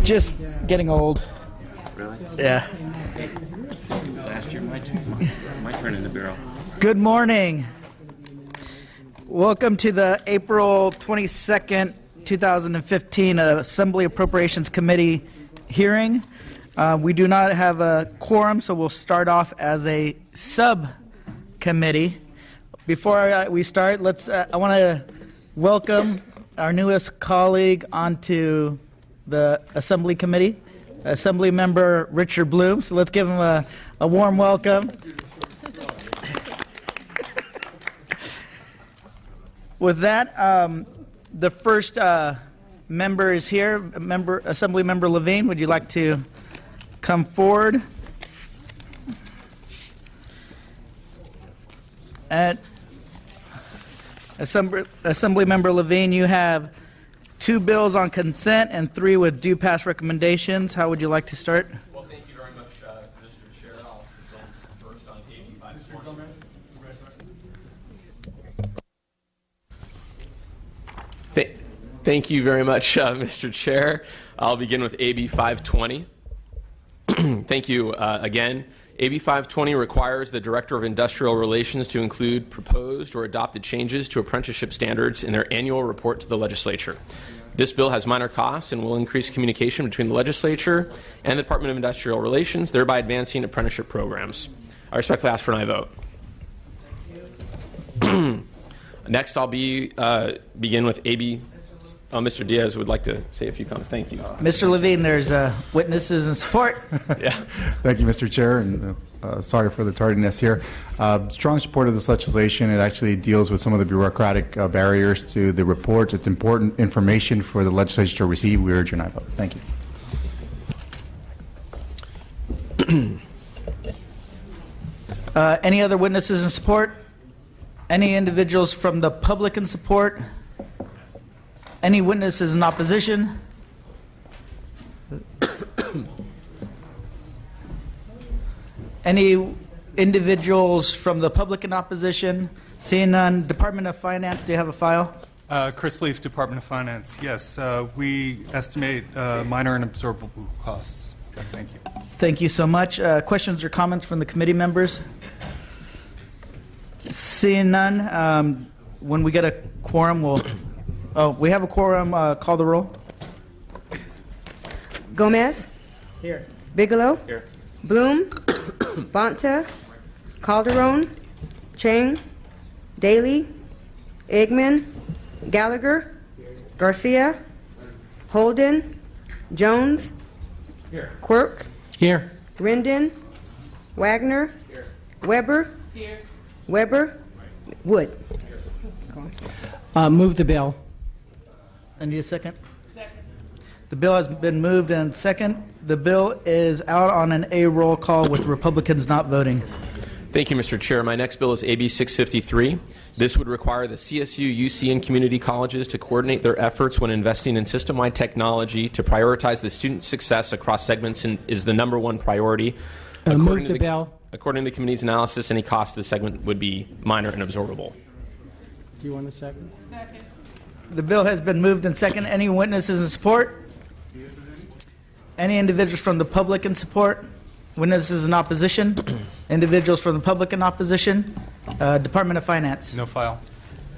Just getting old. Really? Yeah. Last year, my turn in the barrel. Good morning. Welcome to the April 22nd, 2015 Assembly Appropriations Committee hearing. We do not have a quorum, so we'll start off as a subcommittee. Before we start, I want to welcome our newest colleague onto the Assembly Committee, Assembly Member Richard Bloom. So let's give him a warm welcome. With that, the first member is here. Assembly Member Levine, would you like to come forward? At Assembly Member Levine, you have 2 bills on consent and 3 with due pass recommendations. How would you like to start? Well, thank you very much, Mr. Chair. I'll present first on AB 520. Thank you very much, Mr. Chair. I'll begin with AB 520. Thank you again. AB 520 requires the Director of Industrial Relations to include proposed or adopted changes to apprenticeship standards in their annual report to the legislature. This bill has minor costs and will increase communication between the legislature and the Department of Industrial Relations, thereby advancing apprenticeship programs. I respectfully ask for an aye vote. Next, I'll begin with AB. Mr. Diaz would like to say a few comments. Thank you. Mr. Levine, there's witnesses in support. Yeah. Thank you, Mr. Chair, and sorry for the tardiness here. Strong support of this legislation. It actually deals with some of the bureaucratic barriers to the reports. It's important information for the legislature to receive. We urge your aye vote. Thank you. Any other witnesses in support? Any individuals from the public in support? Any witnesses in opposition? Any individuals from the public in opposition? Seeing none, Department of Finance, do you have a file? Chris Leaf, Department of Finance. Yes, we estimate minor and absorbable costs. Thank you. Thank you so much. Questions or comments from the committee members? Seeing none, when we get a quorum, we have a quorum. Call the roll. Gomez. Here. Bigelow. Here. Bloom. Bonta. Calderon. Chang. Daly. Eggman. Gallagher. Garcia. Holden. Jones. Here. Quirk. Here. Rendon. Wagner. Here. Weber. Here. Weber. Wood. Move the bill. I need a second. Second. The bill has been moved and second. The bill is out on an A roll call with Republicans not voting. Thank you, Mr. Chair. My next bill is AB 653. This would require the CSU, UC, and community colleges to coordinate their efforts when investing in system-wide technology to prioritize the student success across segments and is the #1 priority. Move the bill. According to the committee's analysis, any cost to the segment would be minor and absorbable. Do you want a second? Second. The bill has been moved and second. Any witnesses in support? Any individuals from the public in support? Witnesses in opposition? Individuals from the public in opposition? Department of Finance? No file.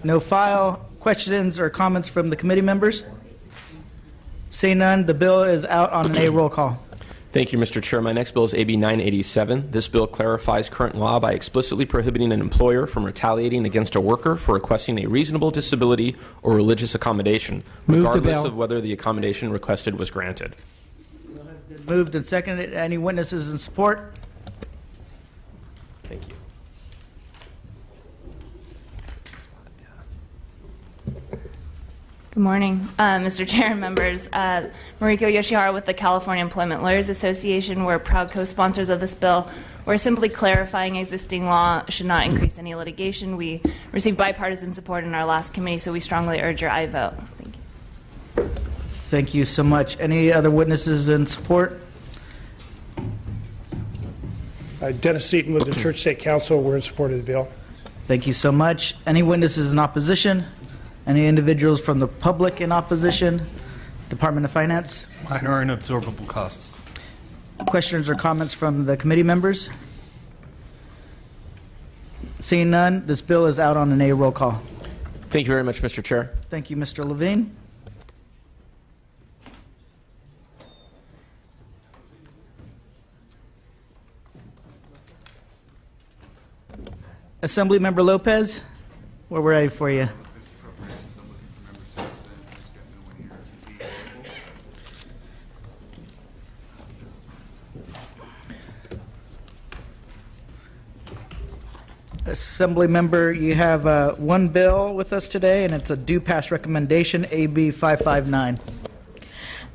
No file. Questions or comments from the committee members? Seeing none, the bill is out on an A roll call. Thank you, Mr. Chair. My next bill is AB 987. This bill clarifies current law by explicitly prohibiting an employer from retaliating against a worker for requesting a reasonable disability or religious accommodation, regardless of whether the accommodation requested was granted. Moved and seconded. Any witnesses in support? Thank you. Good morning, Mr. Chair and members. Mariko Yoshihara with the California Employment Lawyers Association. We're proud co-sponsors of this bill. We're simply clarifying existing law should not increase any litigation. We received bipartisan support in our last committee, so we strongly urge your aye vote. Thank you. Thank you so much. Any other witnesses in support? Dennis Seaton with the Church State Council. We're in support of the bill. Thank you so much. Any witnesses in opposition? Any individuals from the public in opposition? Department of Finance. Minor and absorbable costs. Questions or comments from the committee members? Seeing none, this bill is out on an A. Roll call. Thank you very much, Mr. Chair. Thank you, Mr. Levine. Assemblymember Lopez, we're ready for you. Assemblymember, you have one bill with us today, and it's a due pass recommendation, AB 559.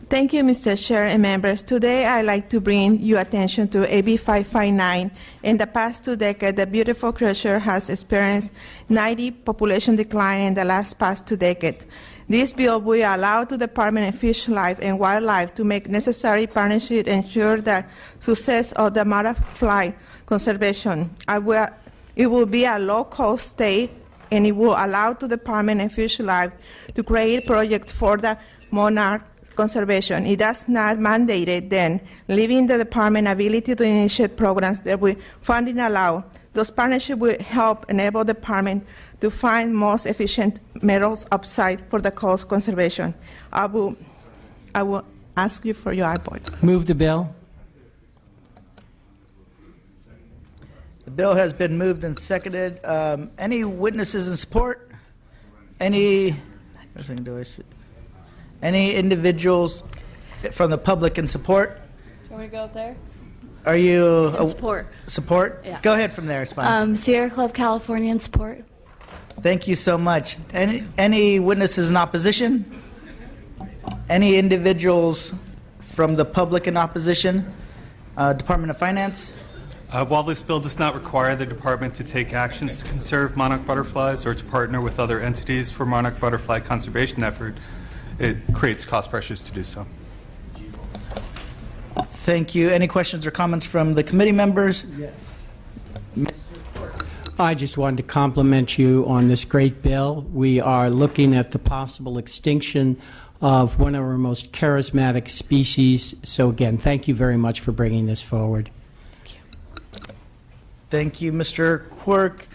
Thank you, Mr. Chair and members. Today, I'd like to bring your attention to AB 559. In the past 2 decades, the beautiful creature has experienced 90 population decline in the past 2 decades. This bill will allow the Department of Fish Life and Wildlife to make necessary partnerships to ensure the success of the butterfly conservation. It will be a low-cost state, and it will allow the Department of Fish Life to create projects for the monarch conservation. It does not mandate it, then, leaving the department ability to initiate programs that will funding allow. Those partnerships will help enable the department to find most efficient methods upside for the cost conservation. I will ask you for your support. Move the bill. The bill has been moved and seconded. Any witnesses in support? Any individuals from the public in support? Can we go up there? Are you Support. Support? Yeah. Go ahead from there. It's fine. Sierra Club California in support. Thank you so much. Any witnesses in opposition? Any individuals from the public in opposition? Department of Finance? While this bill does not require the department to take actions to conserve monarch butterflies or to partner with other entities for monarch butterfly conservation effort, it creates cost pressures to do so. Thank you. Any questions or comments from the committee members? Yes. I just wanted to compliment you on this great bill. We are looking at the possible extinction of one of our most charismatic species. So again, thank you very much for bringing this forward. Thank you, Mr. Quirk.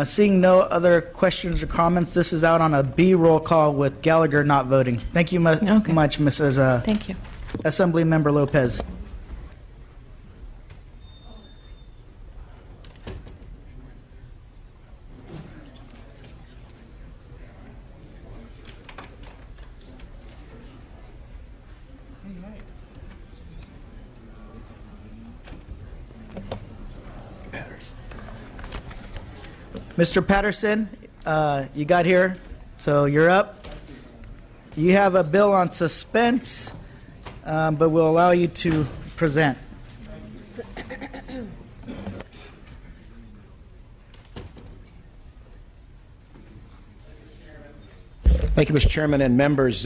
Seeing no other questions or comments, this is out on a B roll call with Gallagher not voting. Thank you much, Mrs. Thank you. Assemblymember Lopez. Mr. Patterson, you got here, so you're up. You have a bill on suspense, but we'll allow you to present. Thank you, Mr. Chairman and members.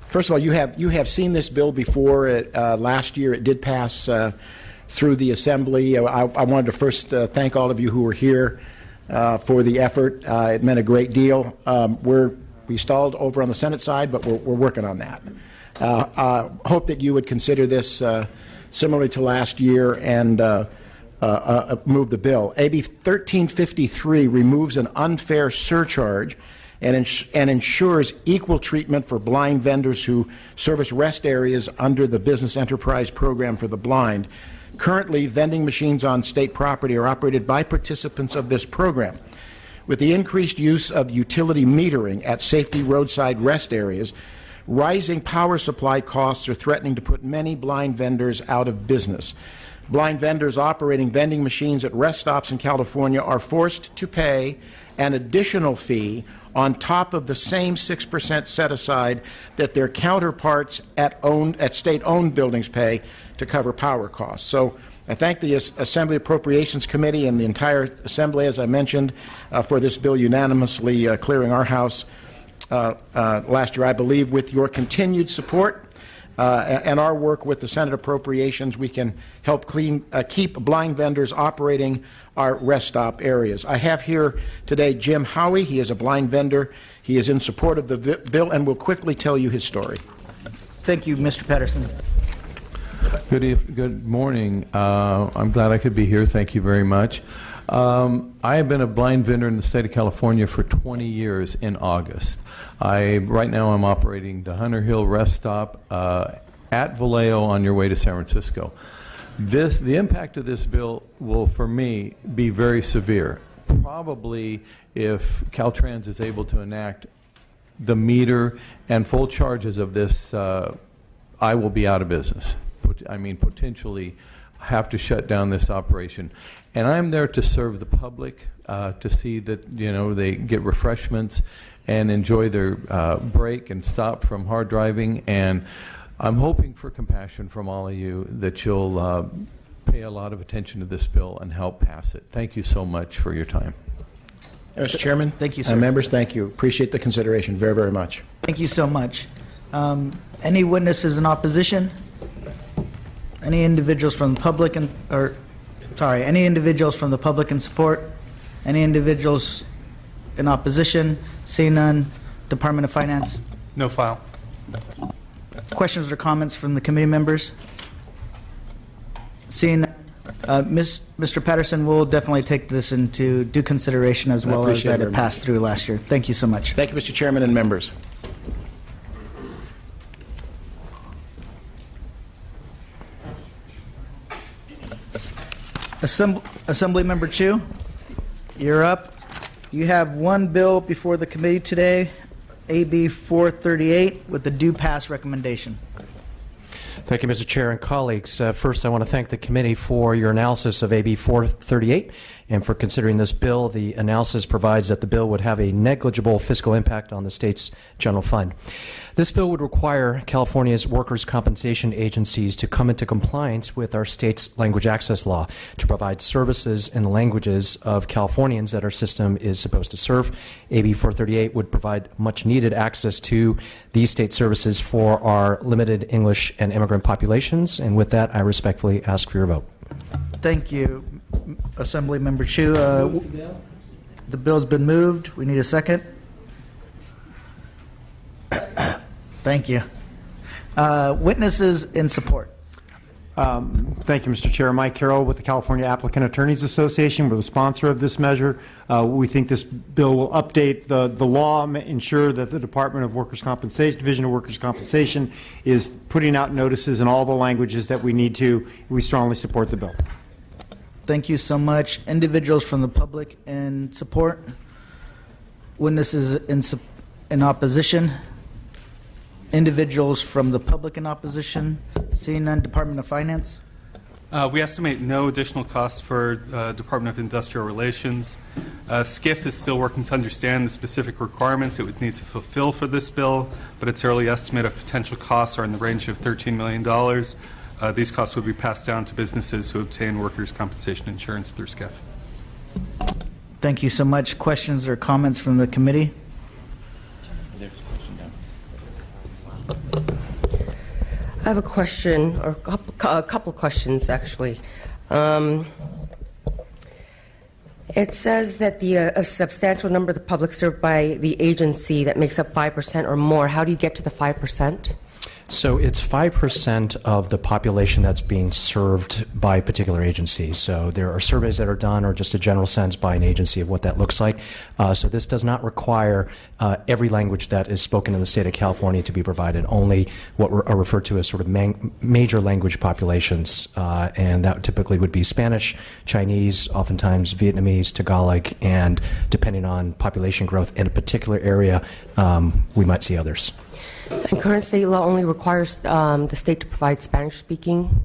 First of all, you have seen this bill before. Last year, it did pass through the Assembly. I wanted to first thank all of you who were here for the effort. It meant a great deal. We stalled over on the Senate side, but we're working on that. Hope that you would consider this similarly to last year and move the bill. AB 1353 removes an unfair surcharge and ensures equal treatment for blind vendors who service rest areas under the Business Enterprise Program for the Blind. Currently, vending machines on state property are operated by participants of this program. With the increased use of utility metering at safety roadside rest areas, rising power supply costs are threatening to put many blind vendors out of business. Blind vendors operating vending machines at rest stops in California are forced to pay an additional fee on top of the same 6% set-aside that their counterparts at state-owned buildings pay to cover power costs. So I thank the Assembly Appropriations Committee and the entire Assembly, as I mentioned, for this bill unanimously clearing our House last year. I believe with your continued support, and our work with the Senate Appropriations, we can help keep blind vendors operating our rest stop areas. I have here today Jim Howie. He is a blind vendor. He is in support of the bill and will quickly tell you his story. Thank you, Mr. Patterson. Good morning. I'm glad I could be here. Thank you very much. I have been a blind vendor in the state of California for 20 years in August. Right now I'm operating the Hunter Hill Rest Stop at Vallejo on your way to San Francisco. The impact of this bill will, for me, be very severe. Probably if Caltrans is able to enact the meter and full charges of this, I will be out of business. I mean, potentially have to shut down this operation. And I'm there to serve the public, to see that, they get refreshments and enjoy their break and stop from hard driving. And I'm hoping for compassion from all of you that you'll pay a lot of attention to this bill and help pass it. Thank you so much for your time. Mr. Chairman. Thank you, sir. Members, thank you. Appreciate the consideration very, very much. Thank you so much. Any witnesses in opposition? Any individuals from the public any individuals from the public in support? Any individuals in opposition? Seeing none. Department of Finance? No file. Questions or comments from the committee members? Seeing none. Mr. Patterson will definitely take this into due consideration as well as that it passed through last year. Thank you so much. Thank you, Mr. Chairman and members. Assembly Member Chu, you're up. You have one bill before the committee today, AB 438, with the due pass recommendation. Thank you, Mr. Chair and colleagues. First, I want to thank the committee for your analysis of AB 438 and for considering this bill. The analysis provides that the bill would have a negligible fiscal impact on the state's general fund. This bill would require California's workers' compensation agencies to come into compliance with our state's language access law to provide services in the languages of Californians that our system is supposed to serve. AB 438 would provide much needed access to these state services for our limited English and immigrant populations. And with that, I respectfully ask for your vote. Thank you, Assembly Member Chu. The bill's been moved. We need a second. Thank you. Witnesses in support. Thank you, Mr. Chair. Mike Carroll with the California Applicant Attorneys Association. We're the sponsor of this measure. We think this bill will update the law, ensure that the Department of Workers' Compensation, Division of Workers' Compensation, is putting out notices in all the languages that we need to. We strongly support the bill. Thank you so much. Individuals from the public in support. Witnesses in opposition. Individuals from the public in opposition. Seeing none. Department of Finance. We estimate no additional costs for Department of Industrial Relations. SCIF is still working to understand the specific requirements it would need to fulfill for this bill, but its early estimate of potential costs are in the range of $13 million. These costs would be passed down to businesses who obtain workers' compensation insurance through SCIF. Thank you so much. Questions or comments from the committee? I have a question, or a couple of questions, actually. It says that a substantial number of the public served by the agency that makes up 5% or more. How do you get to the 5%? So it's 5% of the population that's being served by a particular agency. So there are surveys that are done, or just a general sense by an agency of what that looks like. So this does not require every language that is spoken in the state of California to be provided, only what are referred to as sort of major language populations. And that typically would be Spanish, Chinese, oftentimes Vietnamese, Tagalog, and depending on population growth in a particular area, we might see others. And current state law only requires the state to provide Spanish-speaking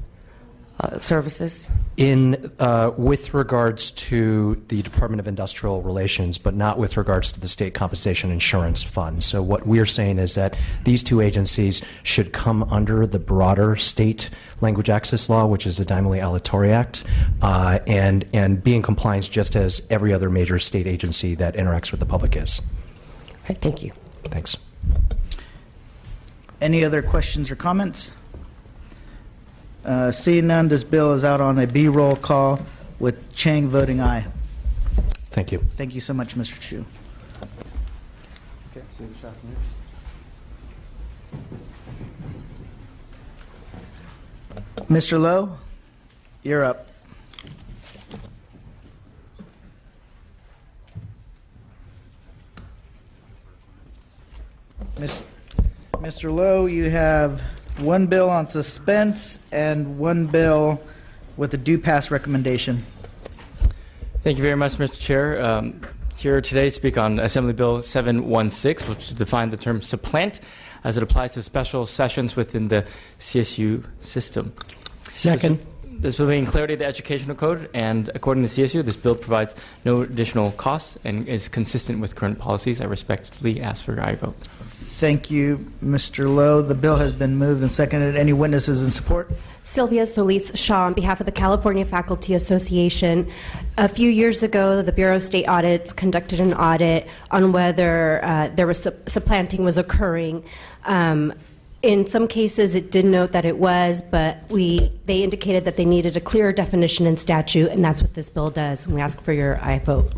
services? With regards to the Department of Industrial Relations, but not with regards to the State Compensation Insurance Fund. So what we're saying is that these two agencies should come under the broader state language access law, which is the Daimler Aleatory Act, and be in compliance just as every other major state agency that interacts with the public is. All right, thank you. Thanks. Any other questions or comments? Seeing none, this bill is out on a B roll call with Chang voting aye. Thank you. Thank you so much, Mr. Chu. Mr. Lowe, you're up. Mr. Lowe, you have one bill on suspense and one bill with a due pass recommendation. Thank you very much, Mr. Chair. Here today to speak on Assembly Bill 716, which defines the term supplant as it applies to special sessions within the CSU system. Second. This will bring clarity to the educational code, and according to CSU, this bill provides no additional costs and is consistent with current policies. I respectfully ask for your aye vote. Thank you, Mr. Lowe. The bill has been moved and seconded. Any witnesses in support? Sylvia Solis Shaw on behalf of the California Faculty Association. A few years ago, the Bureau of State Audits conducted an audit on whether there was supplanting was occurring. In some cases, it did note that it was, but they indicated that they needed a clearer definition in statute, and that's what this bill does. And we ask for your aye vote.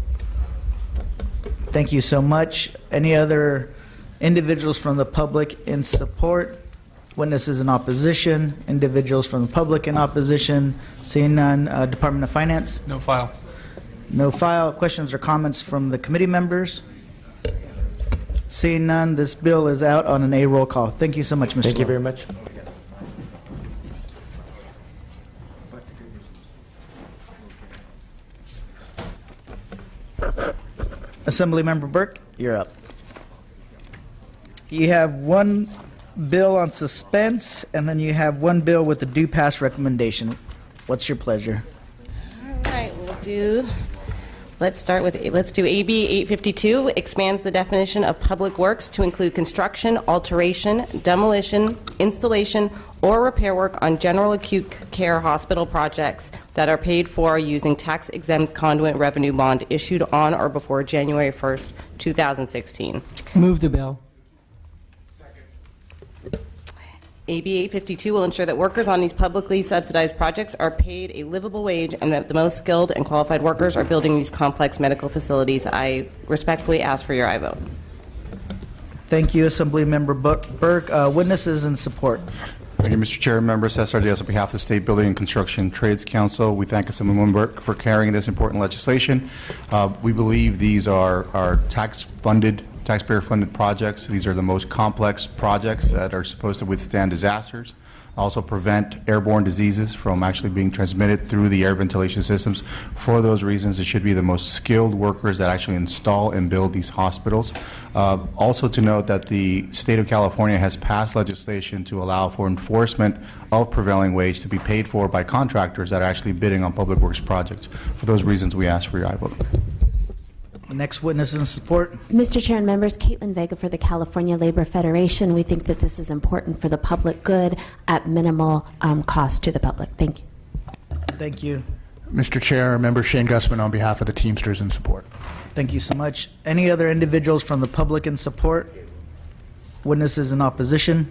Thank you so much. Any other individuals from the public in support? Witnesses in opposition? Individuals from the public in opposition? Seeing none, Department of Finance? No file. No file. Questions or comments from the committee members? Seeing none, this bill is out on an A roll call. Thank you so much, Mr. Thank you Lowe. very much. Assemblymember Burke, you're up. You have one bill on suspense, and then you have one bill with a due pass recommendation. What's your pleasure? All right, let's do AB 852, expands the definition of public works to include construction, alteration, demolition, installation, or repair work on general acute care hospital projects that are paid for using tax-exempt conduit revenue bond issued on or before January 1st, 2016. Move the bill. AB 852 will ensure that workers on these publicly subsidized projects are paid a livable wage and that the most skilled and qualified workers are building these complex medical facilities. I respectfully ask for your aye vote. Thank you, Assemblymember Burke. Witnesses in support. Thank you, Mr. Chair. Members, SRDS on behalf of the State Building and Construction Trades Council, we thank Assemblymember Burke for carrying this important legislation. We believe these are taxpayer-funded projects. These are the most complex projects that are supposed to withstand disasters, also prevent airborne diseases from actually being transmitted through the air ventilation systems. For those reasons, it should be the most skilled workers that actually install and build these hospitals. Also to note that the state of California has passed legislation to allow for enforcement of prevailing wage to be paid for by contractors that are actually bidding on public works projects. For those reasons, we ask for your aye vote. Next witness in support. Mr. Chair and members, Caitlin Vega for the California Labor Federation. We think that this is important for the public good at minimal cost to the public. Thank you. Thank you. Mr. Chair, member Shane Gussman on behalf of the Teamsters in support. Thank you so much. Any other individuals from the public in support? Witnesses in opposition?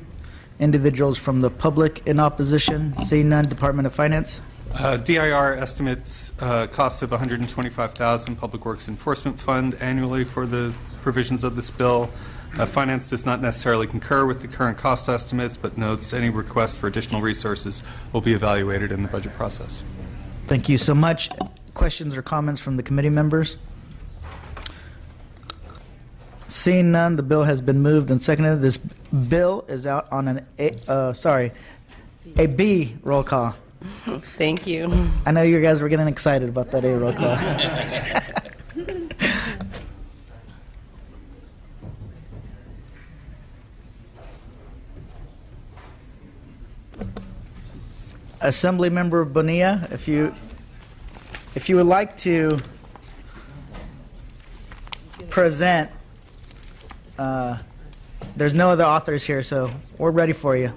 Individuals from the public in opposition? Seeing none, Department of Finance? DIR estimates costs of $125,000 Public Works Enforcement Fund annually for the provisions of this bill. Finance does not necessarily concur with the current cost estimates, but notes any request for additional resources will be evaluated in the budget process. Thank you so much. Questions or comments from the committee members? Seeing none, the bill has been moved and seconded. This bill is out on an a B roll call. Thank you. I know you guys were getting excited about that A roll call. Assemblymember Bonilla, if you would like to present, there's no other authors here, so we're ready for you.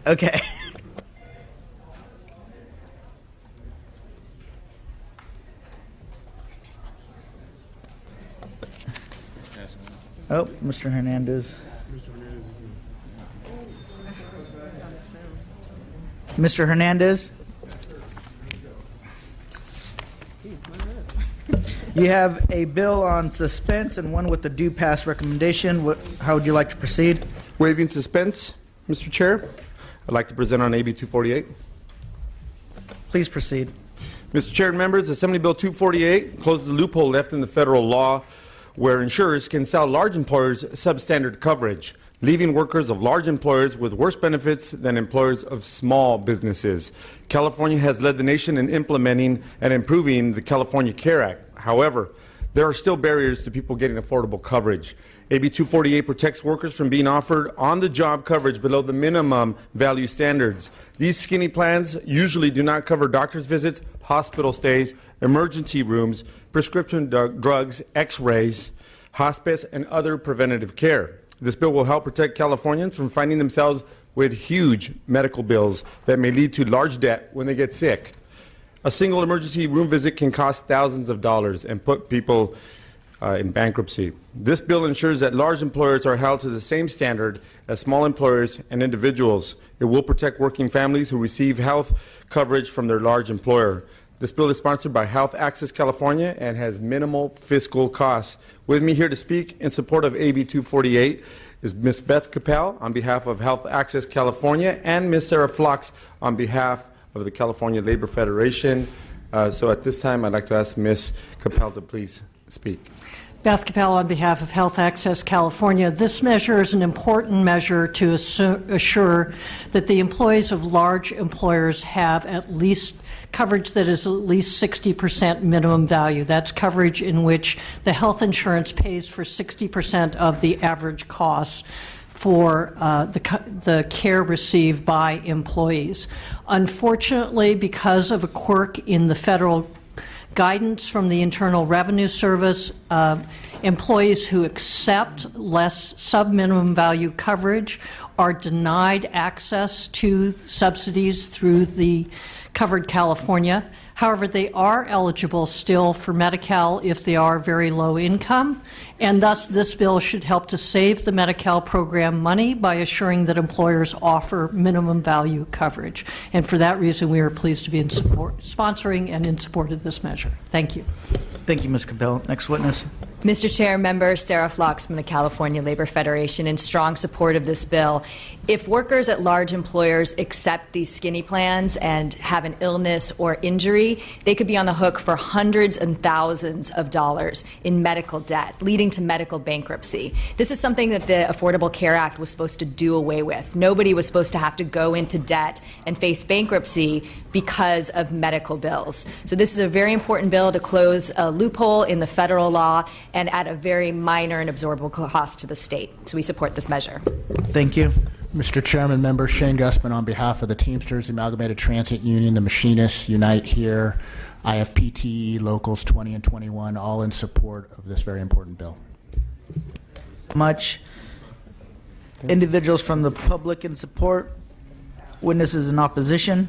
Okay. Oh, Mr. Hernandez. Mr. Hernandez? You have a bill on suspense and one with a due pass recommendation. How would you like to proceed? Waiving suspense, Mr. Chair. I'd like to present on AB 248. Please proceed. Mr. Chair and members, Assembly Bill 248 closes the loophole left in the federal law where insurers can sell large employers substandard coverage, leaving workers of large employers with worse benefits than employers of small businesses. California has led the nation in implementing and improving the California Care Act. However, there are still barriers to people getting affordable coverage. AB 248 protects workers from being offered on-the-job coverage below the minimum value standards. These skinny plans usually do not cover doctor's visits, hospital stays, emergency rooms, prescription drugs, x-rays, hospice, and other preventative care. This bill will help protect Californians from finding themselves with huge medical bills that may lead to large debt when they get sick. A single emergency room visit can cost thousands of dollars and put people in bankruptcy. This bill ensures that large employers are held to the same standard as small employers and individuals. It will protect working families who receive health coverage from their large employer. This bill is sponsored by Health Access California and has minimal fiscal costs. With me here to speak in support of AB 248 is Ms. Beth Capel on behalf of Health Access California and Ms. Sarah Flox on behalf of the California Labor Federation. So at this time, I'd like to ask Ms. Capel to please speak. Beth Capel on behalf of Health Access California. This measure is an important measure to assure that the employees of large employers have at least coverage that is at least 60% minimum value. That's coverage in which the health insurance pays for 60% of the average costs for the care received by employees. Unfortunately, because of a quirk in the federal guidance from the Internal Revenue Service, employees who accept less sub-minimum value coverage are denied access to subsidies through the Covered California. However, they are eligible still for Medi-Cal if they are very low income, and thus this bill should help to save the Medi-Cal program money by assuring that employers offer minimum value coverage. And for that reason, we are pleased to be in support, sponsoring and in support of this measure. Thank you. Thank you, Ms. Capel. Next witness. Mr. Chair, members, Sarah Flox from the California Labor Federation in strong support of this bill. If workers at large employers accept these skinny plans and have an illness or injury, they could be on the hook for hundreds and thousands of dollars in medical debt, leading to medical bankruptcy. This is something that the Affordable Care Act was supposed to do away with. Nobody was supposed to have to go into debt and face bankruptcy because of medical bills. So this is a very important bill to close a loophole in the federal law and at a very minor and absorbable cost to the state. So we support this measure. Thank you. Mr. Chairman, member Shane Gussman on behalf of the Teamsters, the Amalgamated Transit Union, the Machinists, Unite Here, IFPTE, Locals 20 and 21, all in support of this very important bill. Much. Individuals from the public in support. Witnesses in opposition.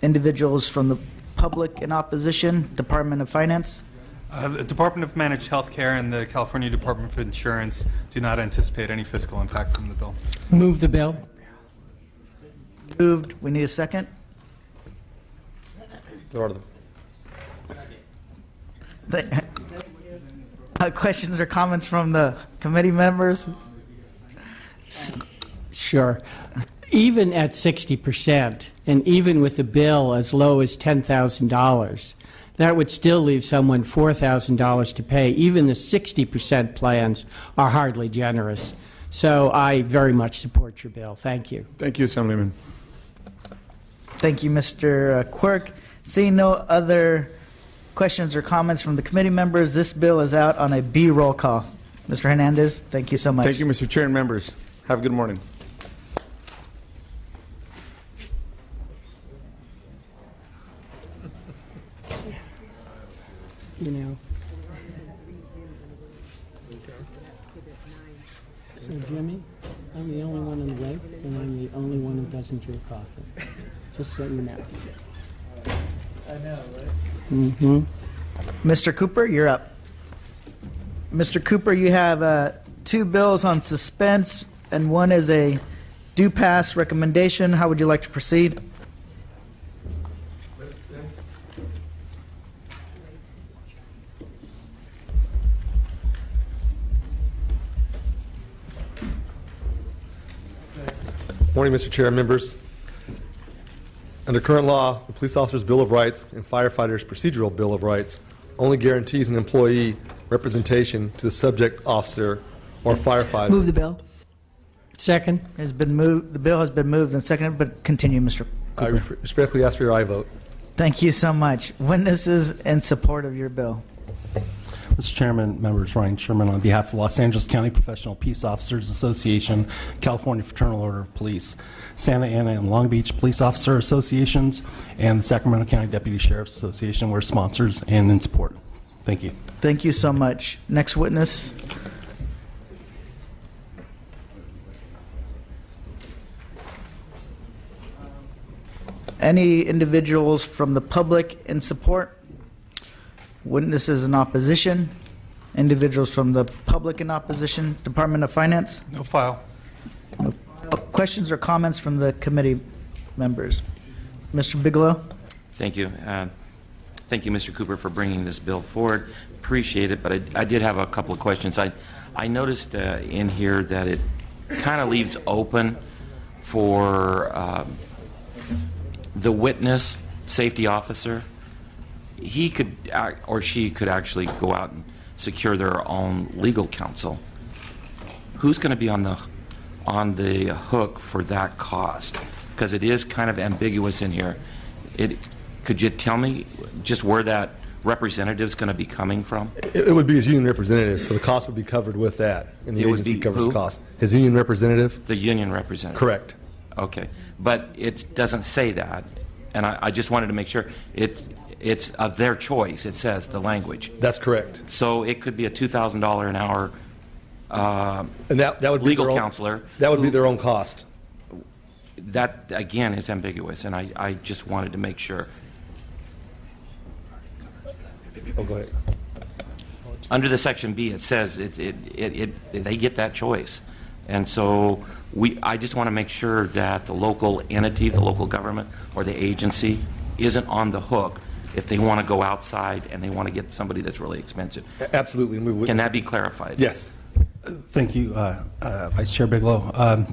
Individuals from the public in opposition. Department of Finance. The Department of Managed Healthcare and the California Department of Insurance do not anticipate any fiscal impact from the bill. Move the bill. Moved. We need a second. Questions or comments from the committee members? Sure. Even at 60%, and even with a bill as low as $10,000, that would still leave someone $4,000 to pay. Even the 60% plans are hardly generous. So I very much support your bill. Thank you. Thank you, Assemblyman. Thank you, Mr. Quirk. Seeing no other questions or comments from the committee members, this bill is out on a B roll call. Mr. Hernandez, thank you so much. Thank you, Mr. Chair and members. Have a good morning. You know. So, Jimmy, I'm the only one in the way, and I'm the only one who doesn't drink coffee. Just so you know. I know, right? Mm-hmm. Mr. Cooper, you're up. Mr. Cooper, you have two bills on suspense, and one is a due pass recommendation. How would you like to proceed? Morning, Mr. Chair and members. Under current law, the Police Officer's Bill of Rights and Firefighter's Procedural Bill of Rights only guarantees an employee representation to the subject officer or firefighter. Move the bill. Second. Has been moved. The bill has been moved and seconded, but continue, Mr. I Cooper. respectfully ask for your aye vote. Thank you so much. Witnesses in support of your bill. Mr. Chairman, members, Ryan Sherman on behalf of the Los Angeles County Professional Peace Officers Association, California Fraternal Order of Police, Santa Ana and Long Beach Police Officer Associations, and the Sacramento County Deputy Sheriff's Association were sponsors and in support. Thank you. Thank you so much. Next witness. Any individuals from the public in support? Witnesses in opposition? Individuals from the public in opposition? Department of Finance? No file. Questions or comments from the committee members? Mr. Bigelow? Thank you. Thank you, Mr. Cooper, for bringing this bill forward. Appreciate it, but I did have a couple of questions. I noticed in here that it kind of leaves open for the witness safety officer. He could or she could actually go out and secure their own legal counsel. Who's going to be on the hook for that cost? Because it is kind of ambiguous in here. Could you tell me just where that representative is going to be coming from? It would be his union representative, so the cost would be covered with that, and the agency covers the cost. His union representative? The union representative. Correct. Okay, but it doesn't say that, and I just wanted to make sure it's of their choice. It says the language. That's correct. So it could be a $2,000 an hour and that would be legal their own, counselor. That would be their own cost. That, again, is ambiguous, and I just wanted to make sure. Oh, go ahead. Under the Section B, it says they get that choice. And so I just want to make sure that the local entity, the local government, or the agency isn't on the hook if they want to go outside and they want to get somebody that's really expensive. Absolutely. Can that be clarified? Yes. Thank you, Vice Chair Bigelow.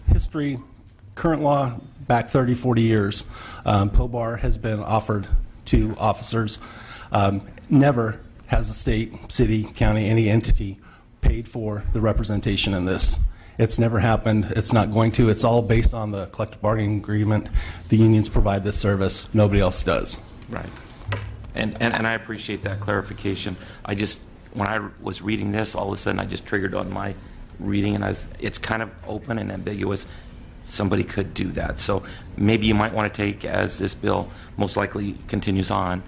History, current law, back 30, 40 years. POBAR has been offered to officers. Never has a state, city, county, any entity paid for the representation in this. It's never happened. It's not going to. It's all based on the collective bargaining agreement. The unions provide this service. Nobody else does. Right. And I appreciate that clarification. When I was reading this, all of a sudden I just triggered on my reading, and it's kind of open and ambiguous. Somebody could do that. So maybe you might want to take, as this bill most likely continues on,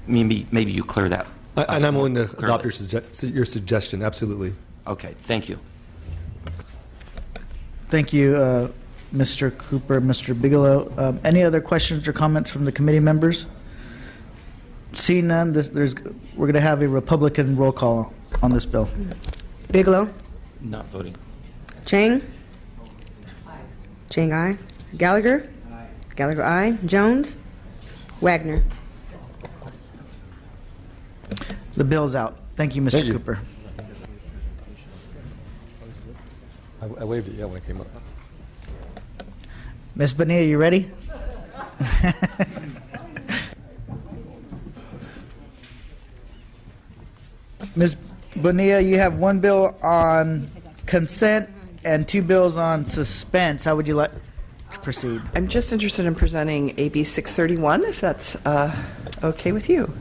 maybe you clear that. And I'm willing to adopt your suggestion. Absolutely. Okay. Thank you. Thank you, Mr. Cooper, Mr. Bigelow. Any other questions or comments from the committee members? Seeing none, we're going to have a Republican roll call on this bill. Bigelow? Not voting. Chang? Chang, aye. Gallagher? Gallagher, aye. Jones? Wagner? The bill's out. Thank you, Mr. Cooper. I waved it, yeah, when it came up. Ms. Bonilla, you ready? Ms. Bonilla, you have one bill on consent and two bills on suspense. How would you like to proceed? I'm just interested in presenting AB 631, if that's okay with you.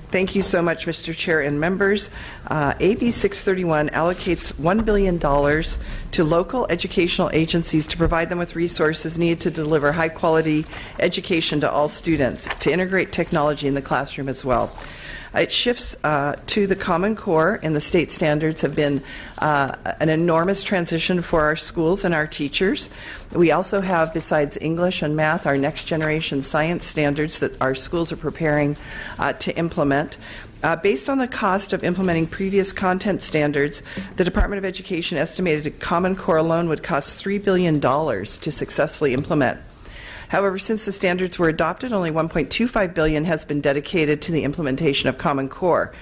Thank you so much, Mr. Chair and members. AB 631 allocates $1 billion to local educational agencies to provide them with resources needed to deliver high-quality education to all students, to integrate technology in the classroom as well. It shifts to the Common Core, and the state standards have been an enormous transition for our schools and our teachers. We also have, besides English and math, our next generation science standards that our schools are preparing to implement. Based on the cost of implementing previous content standards, the Department of Education estimated a Common Core alone would cost $3 billion to successfully implement. However, since the standards were adopted, only $1.25 billion has been dedicated to the implementation of Common Core.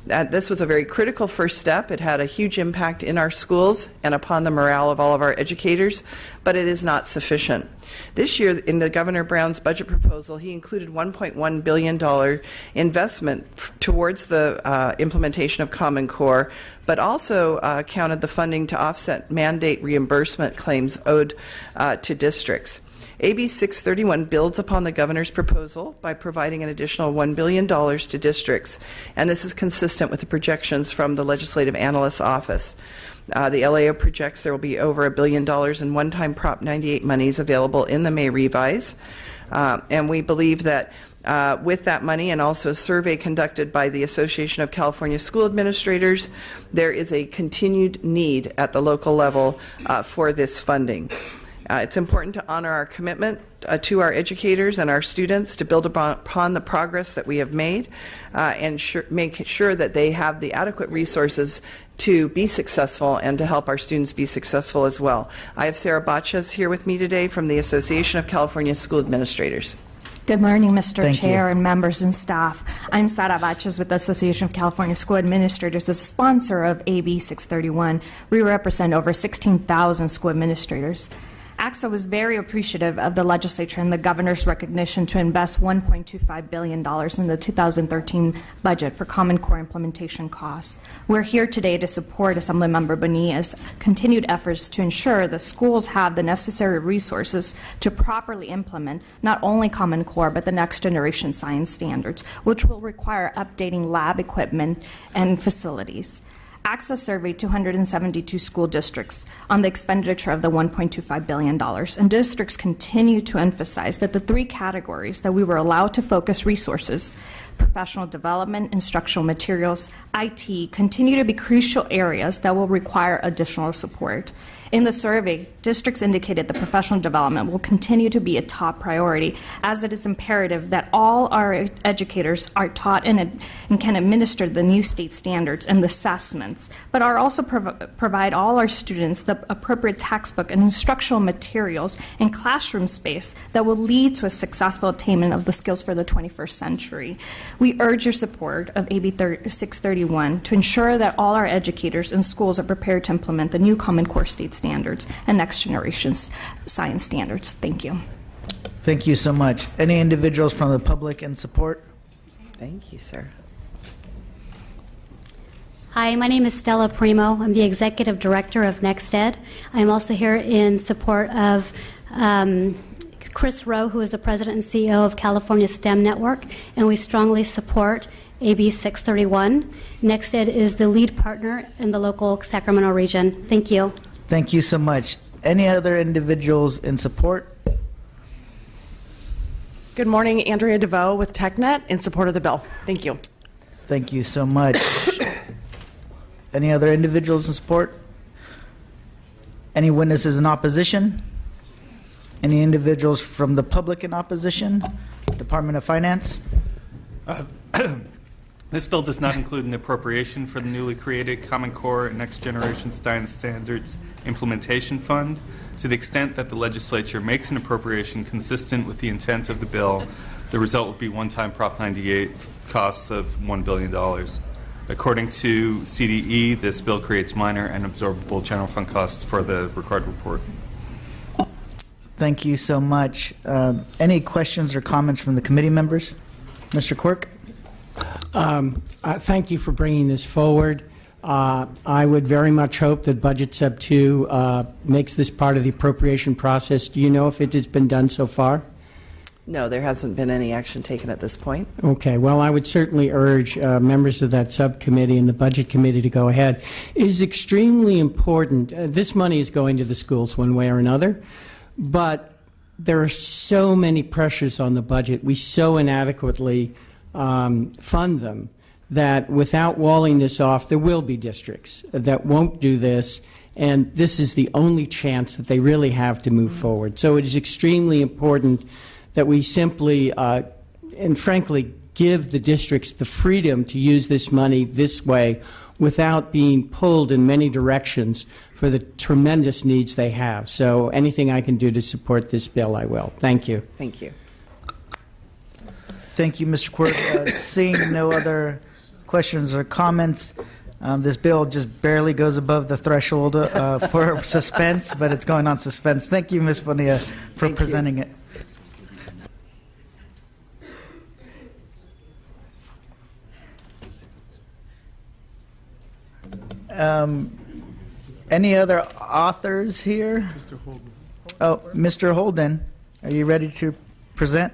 This was a very critical first step. It had a huge impact in our schools and upon the morale of all of our educators, but it is not sufficient. This year, in the Governor Brown's budget proposal, he included $1.1 billion investment towards the implementation of Common Core, but also counted the funding to offset mandate reimbursement claims owed to districts. AB 631 builds upon the governor's proposal by providing an additional $1 billion to districts, and this is consistent with the projections from the Legislative Analyst's Office. The LAO projects there will be over $1 billion in one-time Prop 98 monies available in the May revise, and we believe that with that money and also a survey conducted by the Association of California School Administrators, there is a continued need at the local level for this funding. It's important to honor our commitment to our educators and our students to build upon the progress that we have made and make sure that they have the adequate resources to be successful and to help our students be successful as well. I have Sarah Botches here with me today from the Association of California School Administrators. Good morning, Mr. Thank Chair you. and members and staff. I'm Sarah Botches with the Association of California School Administrators. As a sponsor of AB 631, we represent over 16,000 school administrators. ACSA was very appreciative of the legislature and the governor's recognition to invest $1.25 billion in the 2013 budget for Common Core implementation costs. We're here today to support Assemblymember Bonilla's continued efforts to ensure that schools have the necessary resources to properly implement not only Common Core but the next generation science standards, which will require updating lab equipment and facilities. ACSA surveyed 272 school districts on the expenditure of the $1.25 billion, and districts continue to emphasize that the three categories that we were allowed to focus resources, professional development, instructional materials, IT, continue to be crucial areas that will require additional support. In the survey, districts indicated that professional development will continue to be a top priority, as it is imperative that all our educators are taught and can administer the new state standards and the assessments, but are also provide all our students the appropriate textbook and instructional materials and classroom space that will lead to a successful attainment of the skills for the 21st century. We urge your support of AB 631 to ensure that all our educators and schools are prepared to implement the new Common Core state standards and next generation science standards. Thank you. Thank you so much. Any individuals from the public in support? Thank you, sir. Hi, my name is Stella Primo. I'm the Executive Director of NextEd. I'm also here in support of Chris Rowe, who is the President and CEO of California STEM Network, and we strongly support AB 631. NextEd is the lead partner in the local Sacramento region. Thank you. Thank you so much. Any other individuals in support? Good morning, Andrea DeVoe with TechNet in support of the bill. Thank you. Thank you so much. Any other individuals in support? Any witnesses in opposition? Any individuals from the public in opposition? Department of Finance? This bill does not include an appropriation for the newly created Common Core and Next Generation Science Standards Implementation Fund. To the extent that the legislature makes an appropriation consistent with the intent of the bill, the result will be one-time Prop 98 costs of $1 billion. According to CDE, this bill creates minor and absorbable general fund costs for the required report. Thank you so much. Any questions or comments from the committee members? Mr. Quirk? Thank you for bringing this forward. I would very much hope that Budget Sub 2 makes this part of the appropriation process. Do you know if it has been done so far? No, there hasn't been any action taken at this point. Okay. Well, I would certainly urge members of that subcommittee and the Budget Committee to go ahead. It is extremely important. This money is going to the schools one way or another, but there are so many pressures on the budget. We so inadequately fund them that without walling this off, there will be districts that won't do this, and this is the only chance that they really have to move forward. So it is extremely important that we simply and frankly give the districts the freedom to use this money this way without being pulled in many directions for the tremendous needs they have. So anything I can do to support this bill, I will. Thank you. Thank you. Thank you, Mr. Quirk. Seeing no other questions or comments, this bill just barely goes above the threshold for suspense, but it's going on suspense. Thank you, Ms. Bonilla, for presenting it. Any other authors here? Mr. Holden. Oh, Mr. Holden, are you ready to present?